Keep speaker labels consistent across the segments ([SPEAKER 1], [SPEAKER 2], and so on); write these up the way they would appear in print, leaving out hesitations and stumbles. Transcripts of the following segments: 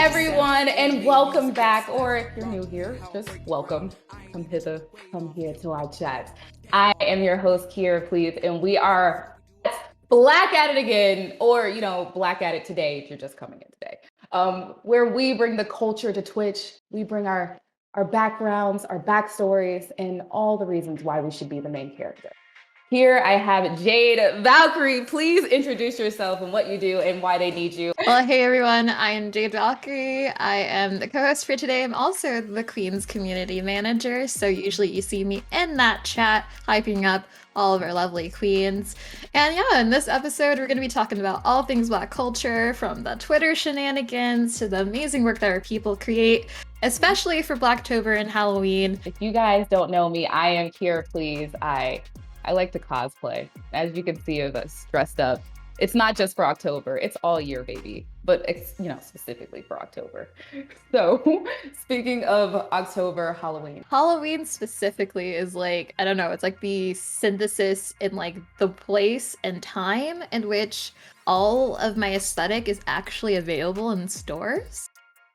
[SPEAKER 1] everyone, and welcome back. Or if you're new here, just welcome. Come here to our chat. I am your host, Kiera, please, and we are black at it again, or black at it today if you're just coming in today. Where we bring the culture to Twitch, we bring our backgrounds, our backstories, and all the reasons why we should be the main character. Here I have Jade Valkyrie. Please introduce yourself and what you do and why they need you.
[SPEAKER 2] Well, hey everyone, I am Jade Valkyrie. I am the co-host for today. I'm also the Queen's community manager, so usually you see me in that chat hyping up all of our lovely queens. And yeah, in this episode, we're going to be talking about all things Black culture, from the Twitter shenanigans to the amazing work that our people create, especially for Blacktober and Halloween.
[SPEAKER 1] If you guys don't know me, I am Kiera, please. I like to cosplay. As you can see of us dressed up. It's not just for October, it's all year, baby. But it's, specifically for October. So speaking of October, Halloween.
[SPEAKER 2] Halloween specifically is like, I don't know, it's like the synthesis in like the place and time in which all of my aesthetic is actually available in stores.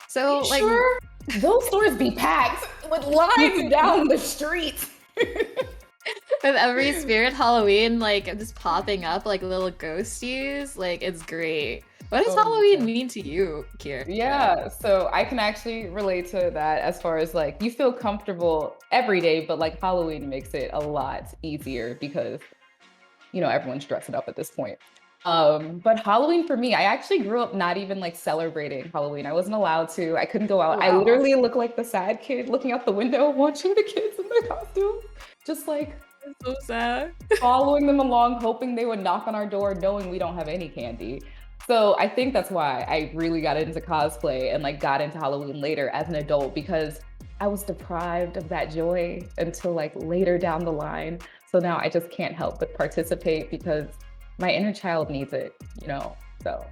[SPEAKER 2] So like
[SPEAKER 1] sure? Those stores be packed with lines down the street.
[SPEAKER 2] With every spirit Halloween, like just popping up like little ghosties, like it's great. What does Halloween mean to you, Kiera?
[SPEAKER 1] Yeah, so I can actually relate to that as far as like you feel comfortable every day, but like Halloween makes it a lot easier because everyone's dressing up at this point. But Halloween for me, I actually grew up not even like celebrating Halloween. I wasn't allowed to. I couldn't go out. Wow. I literally look like the sad kid looking out the window watching the kids in their costumes. Just like
[SPEAKER 2] so sad.
[SPEAKER 1] Following them along, hoping they would knock on our door, knowing we don't have any candy. So I think that's why I really got into cosplay and like got into Halloween later as an adult, because I was deprived of that joy until like later down the line. So now I just can't help but participate because my inner child needs it, so.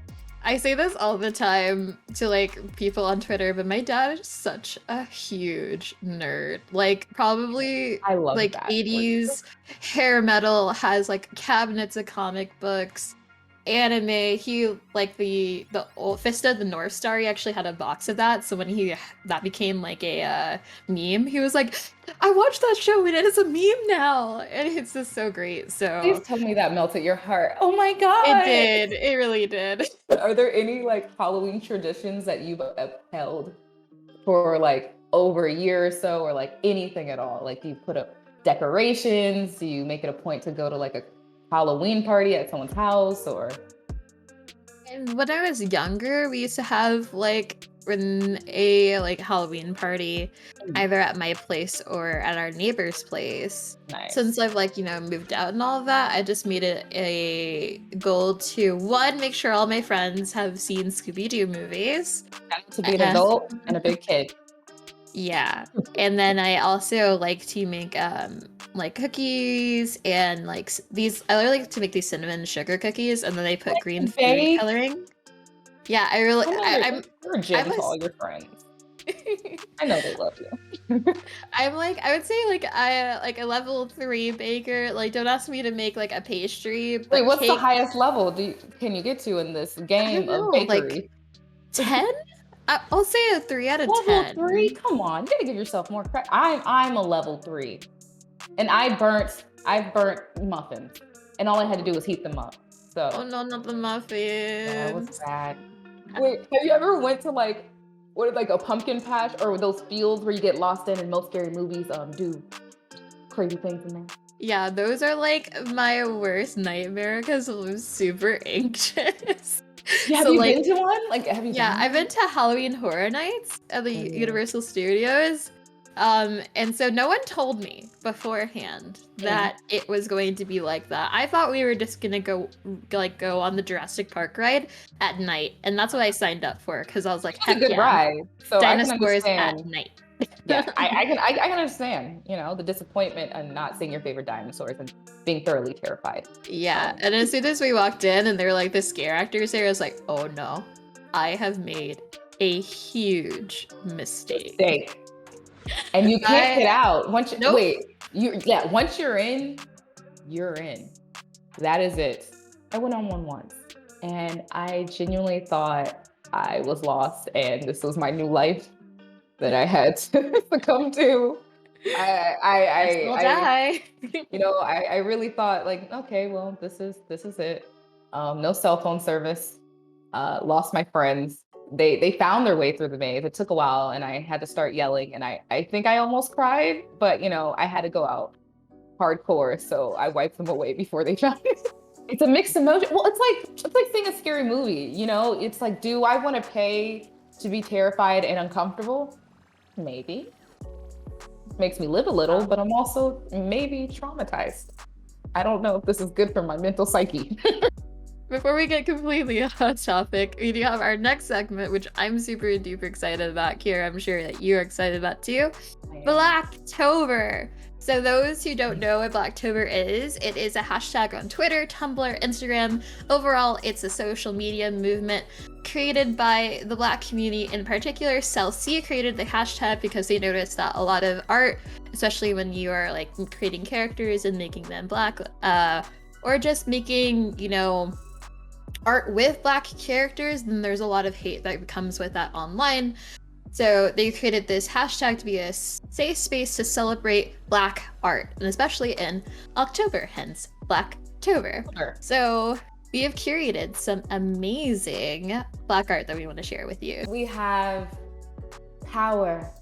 [SPEAKER 2] I say this all the time to like people on Twitter, but my dad is such a huge nerd. Like probably
[SPEAKER 1] I love
[SPEAKER 2] like
[SPEAKER 1] that.
[SPEAKER 2] 80s hair metal, has like cabinets of comic books, anime. He like the old Fist of the North Star, he actually had a box of that. So when that became like a meme, he was like, I watched that show and it is a meme now. And it's just so great. So
[SPEAKER 1] please tell me that melted your heart. Oh my God.
[SPEAKER 2] It did. It really did.
[SPEAKER 1] Are there any like Halloween traditions that you've upheld for like over a year or so, or like anything at all? Like you put up decorations? Do you make it a point to go to like a Halloween party at someone's house? Or
[SPEAKER 2] and when I was younger, we used to have like a like Halloween party either at my place or at our neighbor's place.
[SPEAKER 1] Nice.
[SPEAKER 2] Since I've like moved out and all of that, I just made it a goal to make sure all my friends have seen Scooby-Doo movies.
[SPEAKER 1] To be an adult and a big kid.
[SPEAKER 2] Yeah. And then I also like to make like cookies and like these. I like to make these cinnamon sugar cookies, and then they put green food coloring. Yeah, I really.
[SPEAKER 1] You're a gym to all your friends. I know they love you.
[SPEAKER 2] I'm like, I would say like a level 3 baker. Like, don't ask me to make like a pastry. But
[SPEAKER 1] wait, what's the highest level can you get to in this game of bakery?
[SPEAKER 2] Like 10. I'll say a 3 out of 10.
[SPEAKER 1] Level 3? Come on, you gotta give yourself more credit. I'm a level 3, and I burnt muffins, and all I had to do was heat them up. So.
[SPEAKER 2] Oh no, not the muffins.
[SPEAKER 1] That was bad. Wait, have you ever went to like a pumpkin patch or those fields where you get lost in, and most scary movies do crazy things in there?
[SPEAKER 2] Yeah, those are like my worst nightmare because I'm super anxious.
[SPEAKER 1] Yeah, have you been to one? Like, have you?
[SPEAKER 2] Yeah, I've been to Halloween Horror Nights at the Universal Studios. And so no one told me beforehand that it was going to be like that. I thought we were just gonna go on the Jurassic Park ride at night, and that's what I signed up for because I was like,
[SPEAKER 1] it's a good ride. So
[SPEAKER 2] dinosaurs at night.
[SPEAKER 1] Yeah, I can understand, the disappointment and not seeing your favorite dinosaurs and being thoroughly terrified.
[SPEAKER 2] Yeah, and as soon as we walked in and they were like the scare actors there, I was like, oh no, I have made a huge mistake.
[SPEAKER 1] And you can't get out. Once you're in, you're in. That is it. I went on one once, and I genuinely thought I was lost and this was my new life that I had to succumb to.
[SPEAKER 2] Guess we'll die.
[SPEAKER 1] I really thought like, okay, well, this is it. No cell phone service. Lost my friends. They found their way through the maze. It took a while, and I had to start yelling, and I think I almost cried, but I had to go out hardcore, so I wiped them away before they found me. It's a mixed emotion. Well, it's like seeing a scary movie. It's like, do I want to pay to be terrified and uncomfortable? Maybe. Makes me live a little, but I'm also maybe traumatized. I don't know if this is good for my mental psyche.
[SPEAKER 2] Before we get completely off topic, we do have our next segment, which I'm super duper excited about. Kira, I'm sure that you're excited about too. Blacktober. So those who don't know what Blacktober is, it is a hashtag on Twitter, Tumblr, Instagram. Overall, it's a social media movement created by the Black community. In particular, Cell C created the hashtag because they noticed that a lot of art, especially when you are like creating characters and making them Black, or just making, art with Black characters, then there's a lot of hate that comes with that online. So they created this hashtag to be a safe space to celebrate Black art, and especially in October, hence Blacktober.
[SPEAKER 1] Sure.
[SPEAKER 2] So we have curated some amazing Black art that we want to share with you.
[SPEAKER 1] We have Power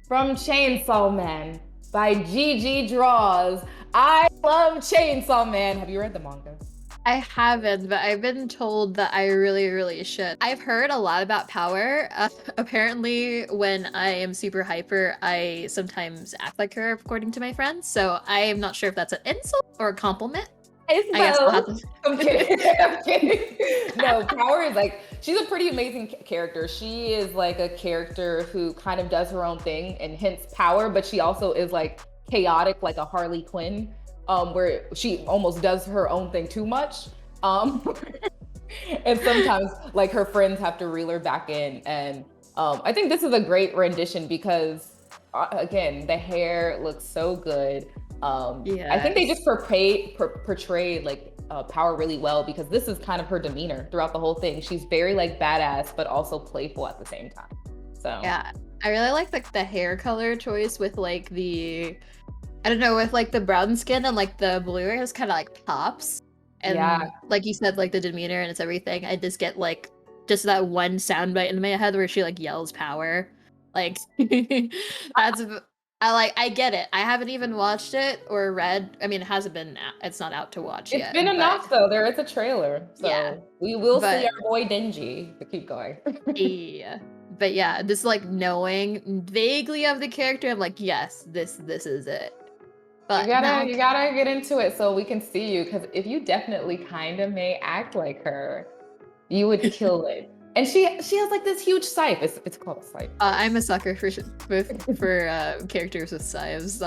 [SPEAKER 1] from Chainsaw Man by Gigi Draws. I love Chainsaw Man. Have you read the manga?
[SPEAKER 2] I haven't, but I've been told that I really, really should. I've heard a lot about Power. Apparently, when I am super hyper, I sometimes act like her, according to my friends. So I am not sure if that's an insult or a compliment.
[SPEAKER 1] It's
[SPEAKER 2] I guess I'll have to...
[SPEAKER 1] I'm kidding. I'm kidding. No, Power is like, she's a pretty amazing character. She is like a character who kind of does her own thing and hence power, but she also is like chaotic, like a Harley Quinn. Where she almost does her own thing too much. And sometimes like her friends have to reel her back in. And I think this is a great rendition because again, the hair looks so good.
[SPEAKER 2] Yes.
[SPEAKER 1] I think they just portrayed like Power really well because this is kind of her demeanor throughout the whole thing. She's very like badass, but also playful at the same time. So
[SPEAKER 2] yeah, I really like the hair color choice with like I don't know, with like the brown skin and like the blue hair is kind of like pops. And
[SPEAKER 1] yeah,
[SPEAKER 2] like you said, like the demeanor and it's everything. I just get like just that one soundbite in my head where she like yells power. Like I get it. I haven't even watched it or read. I mean, it's not out to watch yet.
[SPEAKER 1] It's been enough though. There is a trailer. So
[SPEAKER 2] yeah,
[SPEAKER 1] we will see our boy Denji, but keep going.
[SPEAKER 2] Yeah. But yeah, just like knowing vaguely of the character, I'm like, yes, this is it. But
[SPEAKER 1] you gotta get into it so we can see you, because if you definitely kind of may act like her, you would kill it. And she has like this huge scythe. It's called a scythe.
[SPEAKER 2] I'm a sucker for characters with scythes.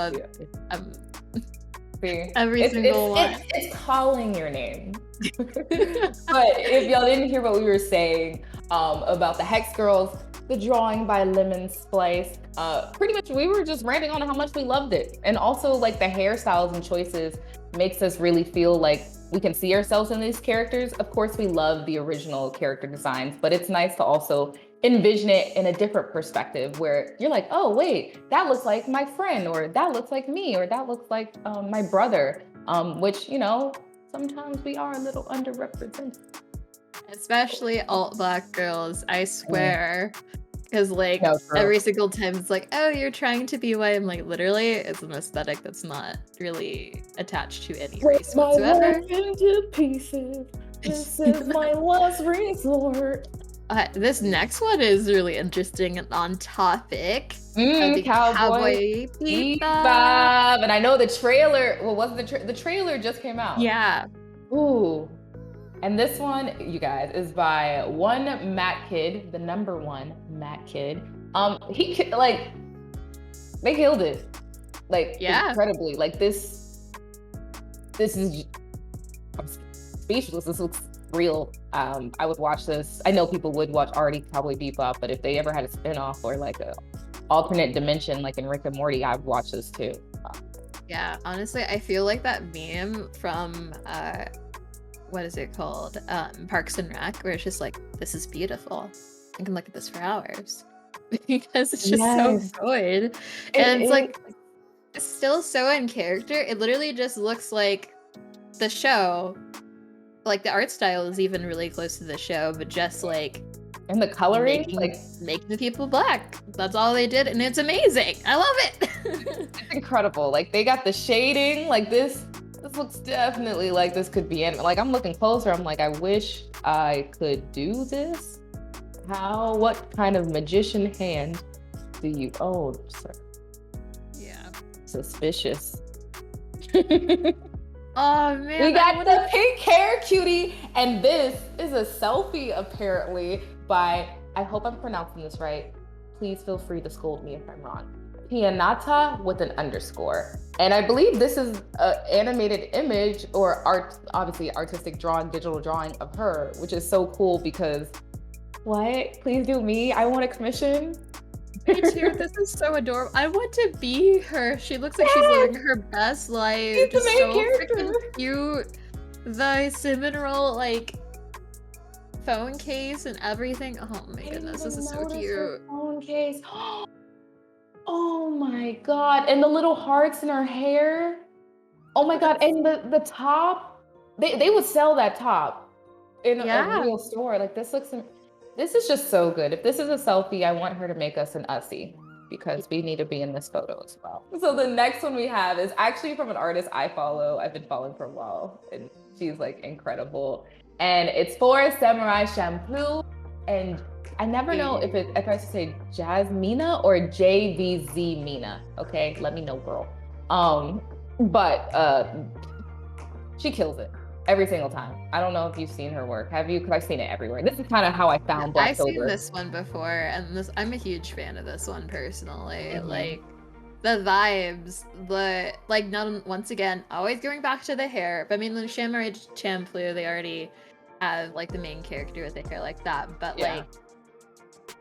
[SPEAKER 2] Every single one.
[SPEAKER 1] It's calling your name. But if y'all didn't hear what we were saying about the Hex Girls, the drawing by Lemon Splice, pretty much we were just ranting on how much we loved it. And also like the hairstyles and choices makes us really feel like we can see ourselves in these characters. Of course, we love the original character designs, but it's nice to also envision it in a different perspective where you're like, oh wait, that looks like my friend, or that looks like me, or that looks like my brother, which, sometimes we are a little underrepresented.
[SPEAKER 2] Especially alt Black girls, I swear. Because like every single time it's like, oh, you're trying to be white. I'm like, literally, it's an aesthetic that's not really attached to any race whatsoever.
[SPEAKER 1] Into pieces. This is my last resort.
[SPEAKER 2] This next one is really interesting and on topic.
[SPEAKER 1] Cowboy Bebop. And I know the trailer. Well, wasn't the trailer just came out?
[SPEAKER 2] Yeah.
[SPEAKER 1] Ooh. And this one, you guys, is by one Matt Kid, the number one Matt Kid. They killed it, incredibly. Like this is, I'm speechless. This looks real. I would watch this. I know people would watch already Cowboy Bebop, but if they ever had a spinoff or like a alternate dimension, like in Rick and Morty, I'd watch this too.
[SPEAKER 2] Yeah, honestly, I feel like that meme from what is it called? Parks and Rec, where it's just like, this is beautiful. I can look at this for hours because it's just so
[SPEAKER 1] Yes,
[SPEAKER 2] good.
[SPEAKER 1] it
[SPEAKER 2] And it's
[SPEAKER 1] is.
[SPEAKER 2] like it's still so in character. It literally just looks like the show. Like the art style is even really close to the show, but just like
[SPEAKER 1] And the coloring,
[SPEAKER 2] making
[SPEAKER 1] like,
[SPEAKER 2] making the people black. That's all they did, and it's amazing. I love it.
[SPEAKER 1] it's incredible. Like they got the shading, like this looks definitely like this could be anime. Like I'm looking closer, I'm like, I wish I could do this. What kind of magician hand do you own, sir?
[SPEAKER 2] Yeah.
[SPEAKER 1] Suspicious.
[SPEAKER 2] Oh man,
[SPEAKER 1] We got the pink hair cutie, and this is a selfie apparently by, I hope I'm pronouncing this right. Please feel free to scold me if I'm wrong. Pianata with an underscore. And I believe this is an animated image or art, obviously artistic drawing, digital drawing of her, which is so cool because what? Please do me. I want a commission.
[SPEAKER 2] Me too. This is so adorable. I want to be her. She looks like she's living her best life.
[SPEAKER 1] She's the
[SPEAKER 2] Just
[SPEAKER 1] main
[SPEAKER 2] so
[SPEAKER 1] character.
[SPEAKER 2] freaking cute. The cinnamon roll like phone case and everything. Oh my goodness, this is so cute.
[SPEAKER 1] Phone case. Oh my God. And the little hearts in her hair. Oh my God. And the top, they would sell that top in a real store. Like this is just so good. If this is a selfie, I want her to make us an Ussie because we need to be in this photo as well. So the next one we have is actually from an artist I follow. I've been following for a while and she's like incredible. And it's for Samurai Shampoo. And I never know if I should say Jasmina or JVZ Mina. Okay, let me know, girl. But she kills it every single time. I don't know if you've seen her work. Have you? Because I've seen it everywhere. This is kind of how I found Blacktober.
[SPEAKER 2] I've seen this one before, and I'm a huge fan of this one personally.
[SPEAKER 1] Mm-hmm.
[SPEAKER 2] Like the vibes, not once again, always going back to the hair. But I mean, the Samurai Champloo, they already have like the main character with the hair like that. But like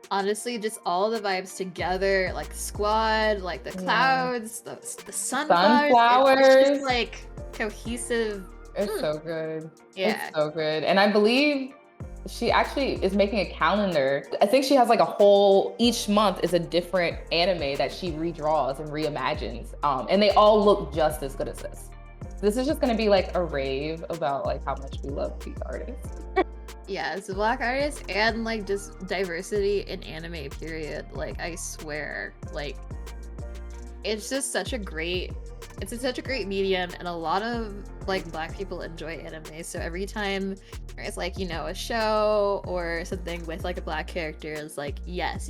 [SPEAKER 2] honestly, just all the vibes together, like squad, like the clouds, the sunflowers. It's just like cohesive.
[SPEAKER 1] It's so good.
[SPEAKER 2] Yeah.
[SPEAKER 1] It's so good. And I believe she actually is making a calendar. I think she has like each month is a different anime that she redraws and reimagines. And they all look just as good as this. This is just gonna be like a rave about like how much we love these artists.
[SPEAKER 2] Yeah, it's a Black artist and like just diversity in anime period. Like I swear, like it's just such a great medium, and a lot of like Black people enjoy anime. So every time there's like, a show or something with like a Black character, is like yes.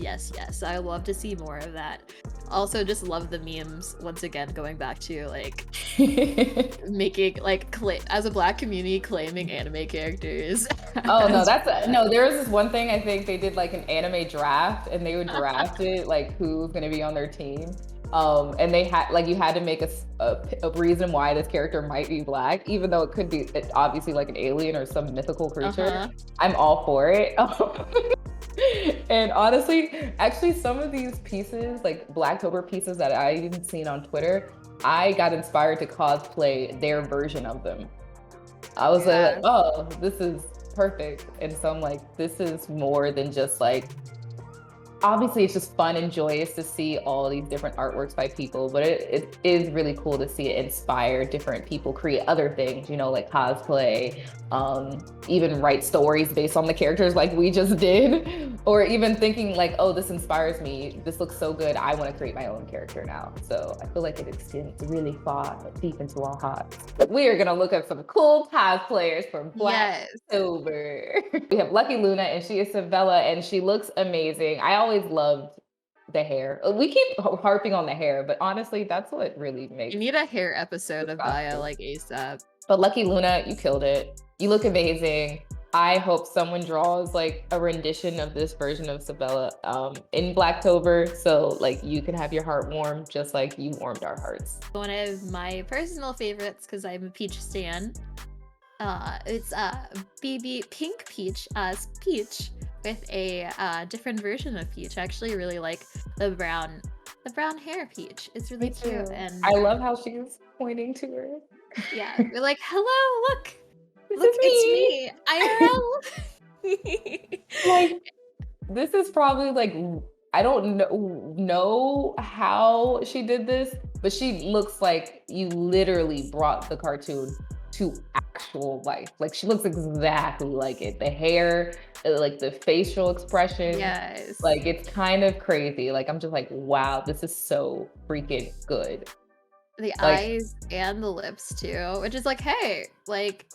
[SPEAKER 2] I love to see more of that. Also just love the memes, once again going back to like making like as a Black community claiming anime characters.
[SPEAKER 1] Oh no, there was this one thing, I think they did like an anime draft and they would draft it like who's gonna be on their team. And they had you had to make a reason why this character might be Black, even though it could be obviously like an alien or some mythical creature. I'm all for it. And honestly, actually some of these pieces, like Blacktober pieces that I even seen on Twitter, I got inspired to cosplay their version of them. I was like, oh, this is perfect. And so I'm like, this is more than just like, obviously it's just fun and joyous to see all these different artworks by people, but it is really cool to see it inspire different people create other things, like cosplay, even write stories based on the characters like we just did, or even thinking like, oh, this inspires me, this looks so good, I want to create my own character now. So I feel like it extends really far deep into our hearts. We are gonna look at some cool cosplayers for Blacktober. We have Lucky Luna, and she is Savella, and she looks amazing. I always loved the hair. We keep harping on the hair, but honestly, that's what really makes.
[SPEAKER 2] You need a hair episode of Baya like ASAP.
[SPEAKER 1] But Lucky Luna, you killed it. You look amazing. I hope someone draws like a rendition of this version of Savella in Blacktober, so like you can have your heart warm just like you warmed our hearts.
[SPEAKER 2] One of my personal favorites, because I'm a Peach stan, it's BB Pink Peach as Peach with a different version of Peach. I actually really like the brown hair Peach. It's really cute, and
[SPEAKER 1] I love how she's pointing to her.
[SPEAKER 2] Yeah, we're like, hello, look, it's me, IRL.
[SPEAKER 1] Like, this is probably like, I don't know how she did this, but she looks like you literally brought the cartoon to actual life. Like she looks exactly like it. The hair, like the facial expression,
[SPEAKER 2] Yes.
[SPEAKER 1] like it's kind of crazy. Like I'm just like, wow, this is so freaking good.
[SPEAKER 2] The
[SPEAKER 1] Like,
[SPEAKER 2] eyes and the lips too, which is like, hey, like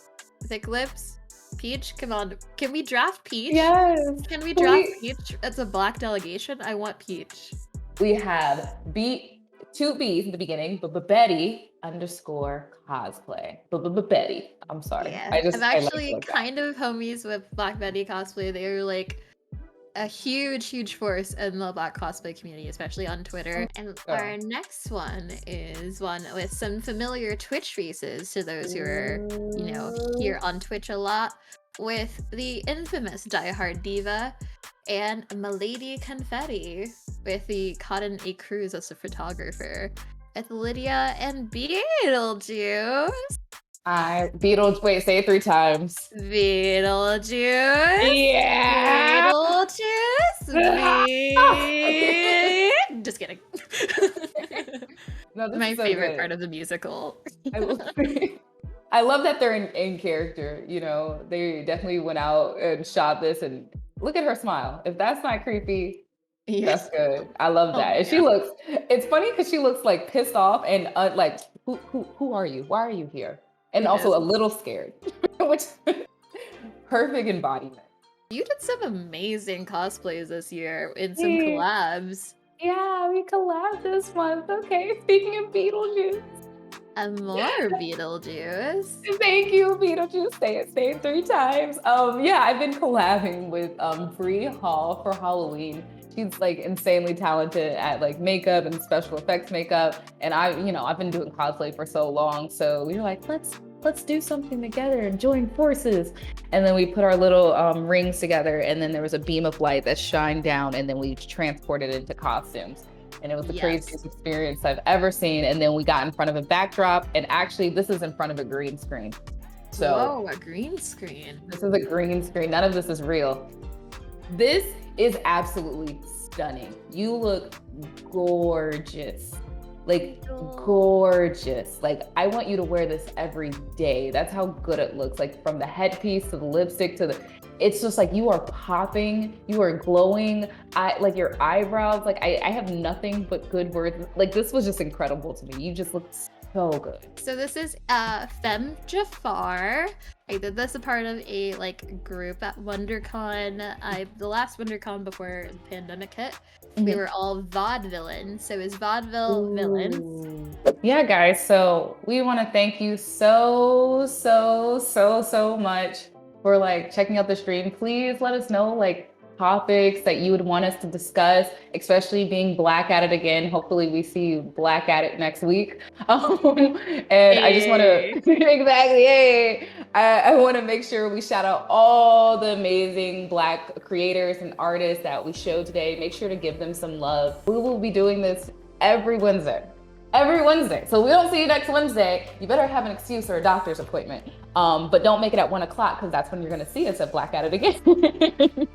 [SPEAKER 2] thick lips, Peach, come on. Can we draft Peach?
[SPEAKER 1] yes,
[SPEAKER 2] Can we draft
[SPEAKER 1] we
[SPEAKER 2] Peach as a black delegation? I want Peach.
[SPEAKER 1] we have two B's in the beginning, but Betty underscore cosplay. But Betty. I'm sorry.
[SPEAKER 2] Yeah. I'm
[SPEAKER 1] I like it
[SPEAKER 2] actually
[SPEAKER 1] like that.
[SPEAKER 2] kind of homies with Black Betty cosplay. They're like a huge force in the black cosplay community, especially on Twitter. And our next one is one with some familiar Twitch faces to those who are, you know, here on Twitch a lot, with the infamous diehard diva and Milady Confetti with the Cotton A Cruz as a photographer, with Lydia and Beetlejuice.
[SPEAKER 1] Wait, say it 3 times.
[SPEAKER 2] Beetlejuice.
[SPEAKER 1] Yeah.
[SPEAKER 2] Beetlejuice. Just kidding.
[SPEAKER 1] No, this
[SPEAKER 2] My
[SPEAKER 1] is so
[SPEAKER 2] favorite
[SPEAKER 1] good.
[SPEAKER 2] part of the musical.
[SPEAKER 1] I love that they're in character. You know, they definitely went out and shot this, and look at her smile. If that's not creepy, that's good. I love that. And she looks. It's funny because she looks like pissed off and like, who are you? Why are you here? And also a little scared, which perfect embodiment.
[SPEAKER 2] You did some amazing cosplays this year in some collabs.
[SPEAKER 1] Yeah, we collabed this month. Okay, speaking of Beetlejuice.
[SPEAKER 2] And more Beetlejuice.
[SPEAKER 1] Thank you, Beetlejuice. Say it 3 times. Yeah, I've been collabing with Bree Hall for Halloween. She's like insanely talented at like makeup and special effects makeup. And I've been doing cosplay for so long. So we were like, let's do something together and join forces. And then we put our little rings together, and then there was a beam of light that shined down, and then we transported it into costumes. And it was the craziest experience I've ever seen. And then we got in front of a backdrop, and actually this is in front of a green screen. So
[SPEAKER 2] whoa, a green screen.
[SPEAKER 1] This is a green screen. None of this is real. This is absolutely stunning. You look gorgeous. Like gorgeous. Like I want you to wear this every day. That's how good it looks. Like from the headpiece to the lipstick to it's just like you are popping, you are glowing. Like your eyebrows, like I have nothing but good words. Like this was just incredible to me. You just look so good.
[SPEAKER 2] So this is Femme Jafar. I did this a part of a like group at WonderCon. The last WonderCon before the pandemic hit. We were all vaudevillains. So is vaudeville villains.
[SPEAKER 1] Yeah, guys. So we want to thank you so much for like checking out the stream. Please let us know like topics that you would want us to discuss, especially being Black at it again. Hopefully we see you Black at it next week. I just want to exactly. Hey, I want to make sure we shout out all the amazing Black creators and artists that we showed today. Make sure to give them some love. We will be doing this every Wednesday. So we don't see you next Wednesday. You better have an excuse or a doctor's appointment. But don't make it at 1 o'clock because that's when you're going to see us at Black at it again.